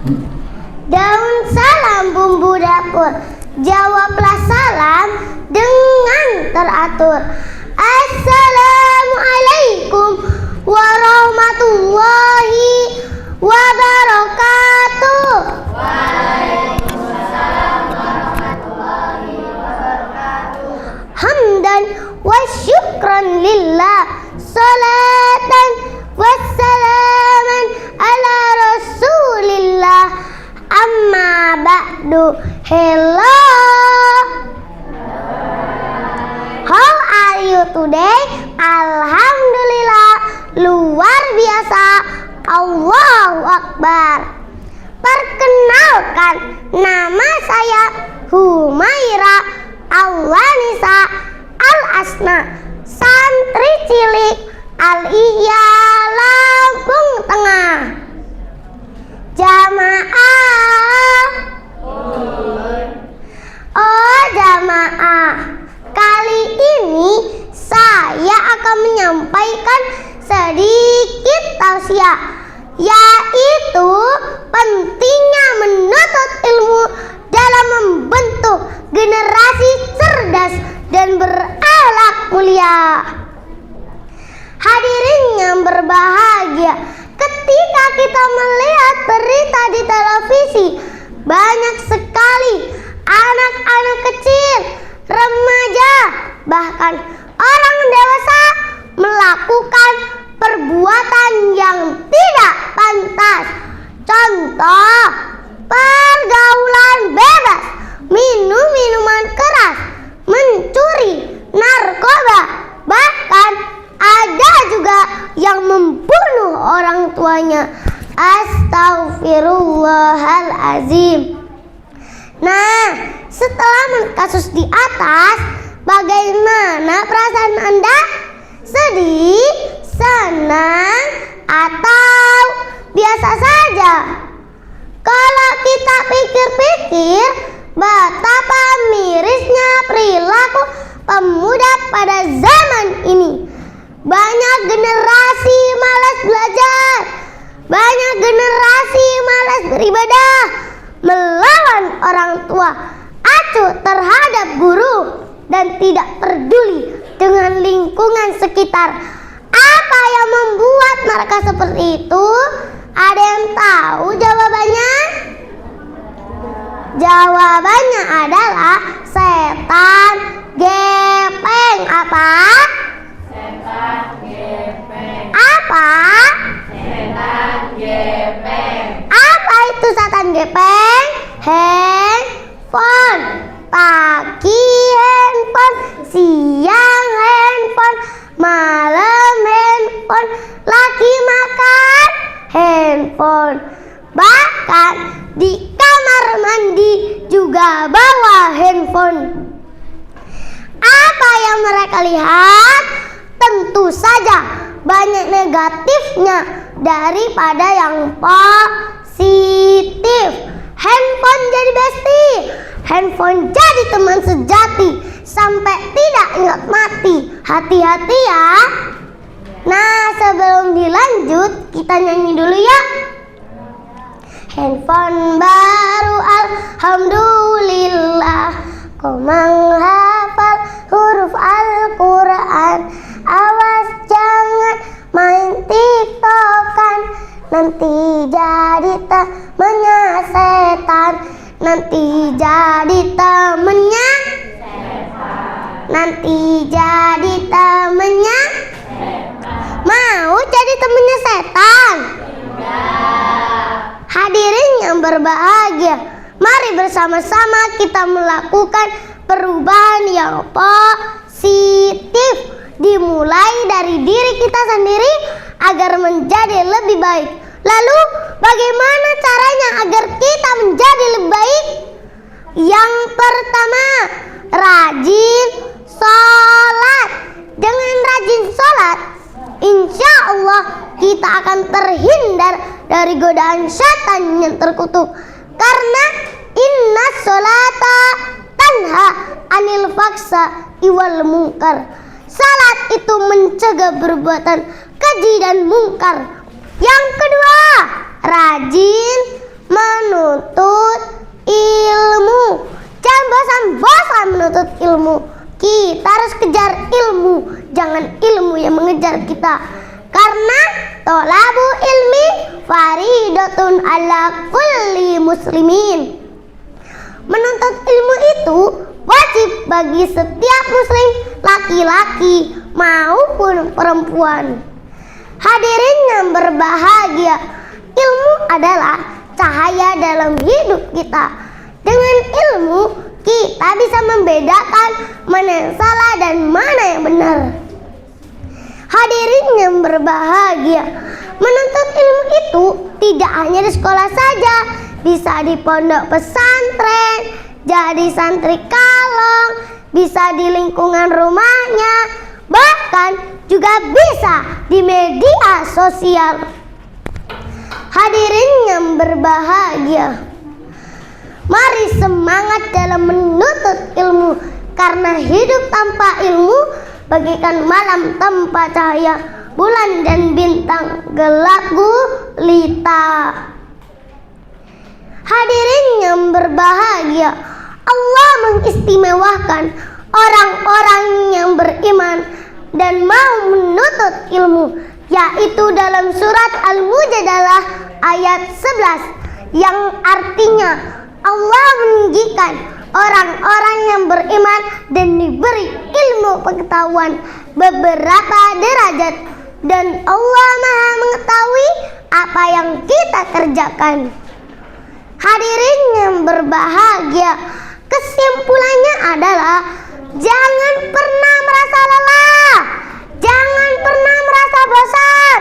Daun salam bumbu dapur, jawablah salam dengan teratur. Assalamualaikum warahmatullahi wabarakatuh. Waalaikumsalam warahmatullahi wabarakatuh. Hamdan wa syukran lillah, salatan wassalaman ala rasulillah. Amma ba'du. Hello, how are you today? Alhamdulillah, luar biasa. Allahu Akbar. Perkenalkan, nama saya Humaira Awanisa Al-Asna, santri cilik Al-Ihya Lampung Tengah. Jamaah, oh jamaah, kali ini saya akan menyampaikan sedikit tausiah, yaitu pentingnya menuntut ilmu dalam membentuk generasi cerdas dan berakhlak mulia. Hadirin yang berbahagia, ketika kita melihat berita di televisi, banyak sekali anak-anak kecil, remaja, bahkan orang dewasa melakukan perbuatan yang tidak pantas. Contoh, pergaulan bebas, minum minuman keras, mencuri, narkoba, bahkan ada juga yang membunuh orang tuanya. Astaghfirullahalazim. Nah, setelah kasus di atas, bagaimana perasaan Anda? Sedih, senang, atau biasa saja? Kalau kita pikir-pikir, betapa mirisnya perilaku pemuda pada zaman ini. Banyak generasi malas belajar, banyak generasi malas beribadah, melawan orang tua, acuh terhadap guru, dan tidak peduli dengan lingkungan sekitar. Apa yang membuat mereka seperti itu? Ada yang tahu jawabannya? Jawabannya adalah setan gepeng. Apa? Setan gepeng. Apa? Setan gepeng. Apa itu setan gepeng? Handphone. Pagi handphone, siang handphone, malam handphone, lagi makan handphone. Bahkan di kamar mandi juga bawa handphone. Apa yang mereka lihat? Tentu saja banyak negatifnya daripada yang positif. Handphone jadi bestie, handphone jadi teman sejati, sampai tidak ingat mati. Hati-hati ya. Nah, sebelum dilanjut, kita nyanyi dulu ya. Handphone baru alhamdulillah, kau menghafal huruf Al-Quran. Awas jangan main tiktokan, nanti jadi temennya setan. Nanti jadi temennya setan. Nanti jadi temennya setan. Mau jadi temennya setan? Hadirin yang berbahagia, mari bersama-sama kita melakukan perubahan yang positif. Dimulai dari diri kita sendiri agar menjadi lebih baik. Lalu bagaimana caranya agar kita menjadi lebih baik? Yang pertama, rajin sholat. Dengan rajin sholat, insya Allah kita akan terhindar dari godaan syaitan yang terkutuk. Karena inna sholata tanha anil faksa iwal mungkar. Salat itu mencegah perbuatan keji dan mungkar. Yang kedua, rajin kita. Karena tholabu ilmi faridatun ala kulli muslimin. Menuntut ilmu itu wajib bagi setiap muslim, laki-laki maupun perempuan. Hadirin yang berbahagia, ilmu adalah cahaya dalam hidup kita. Dengan ilmu kita bisa membedakan mana yang salah dan mana yang benar. Hadirin yang berbahagia, menuntut ilmu itu tidak hanya di sekolah saja, bisa di pondok pesantren, jadi santri kalong, bisa di lingkungan rumahnya, bahkan juga bisa di media sosial. Hadirin yang berbahagia, mari semangat dalam menuntut ilmu, karena hidup tanpa ilmu bagaikan malam tanpa cahaya, bulan dan bintang gelap gulita. Hadirin yang berbahagia, Allah mengistimewakan orang-orang yang beriman dan mau menuntut ilmu, yaitu dalam surat Al-Mujadalah ayat 11 yang artinya Allah meninggikan orang-orang yang beriman dan diberi ilmu pengetahuan beberapa derajat, dan Allah Maha mengetahui apa yang kita kerjakan. Hadirin yang berbahagia, kesimpulannya adalah jangan pernah merasa lelah, jangan pernah merasa bosan,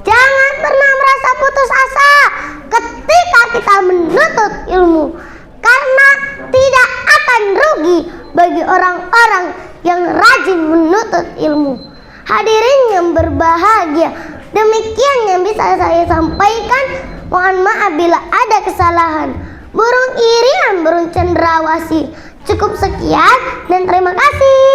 jangan pernah merasa putus asa ketika kita menuntut ilmu, karena tidak akan rugi bagi orang-orang yang rajin menuntut ilmu. Hadirin yang berbahagia, demikian yang bisa saya sampaikan. Mohon maaf bila ada kesalahan. Burung irian, burung cendrawasih. Cukup sekian dan terima kasih.